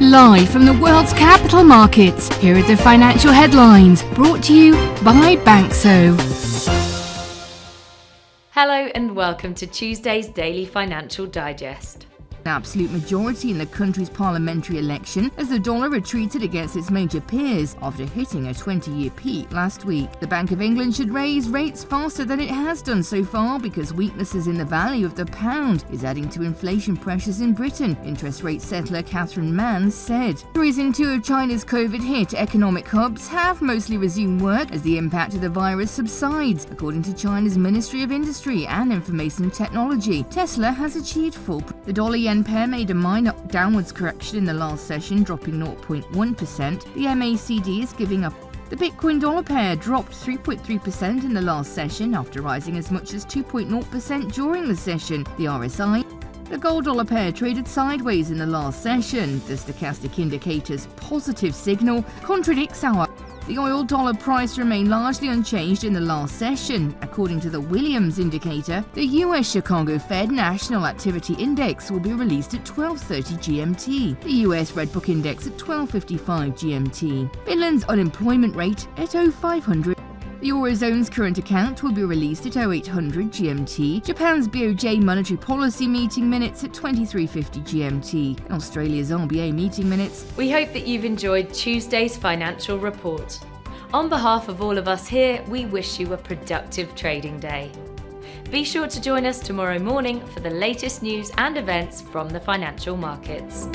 Live from the world's capital markets, here are the financial headlines, brought to you by Banxso. Hello and welcome to Tuesday's Daily Financial Digest. An absolute majority in the country's parliamentary election as the dollar retreated against its major peers after hitting a 20-year peak last week. The Bank of England should raise rates faster than it has done so far because weaknesses in the value of the pound is adding to inflation pressures in Britain, interest rate settler Mann said. Countries in two of China's COVID-hit economic hubs have mostly resumed work as the impact of the virus subsides, according to China's Ministry of Industry and Information Technology. Tesla has achieved the dollar-yen pair made a minor downwards correction in the last session, dropping 0.1%. The MACD is giving up. The Bitcoin dollar pair dropped 3.3% in the last session after rising as much as 2.0% during the session. The RSI, the gold dollar pair, traded sideways in the last session. The stochastic indicator's positive signal contradicts our. The oil dollar price remained largely unchanged in the last session. According to the Williams indicator, the US Chicago Fed National Activity Index will be released at 12:30 GMT, the US Redbook Index at 12:55 GMT, Finland's unemployment rate at 0.500. The Eurozone's current account will be released at 0800 GMT, Japan's BOJ monetary policy meeting minutes at 23:50 GMT, and Australia's RBA meeting minutes. We hope that you've enjoyed Tuesday's financial report. On behalf of all of us here, we wish you a productive trading day. Be sure to join us tomorrow morning for the latest news and events from the financial markets.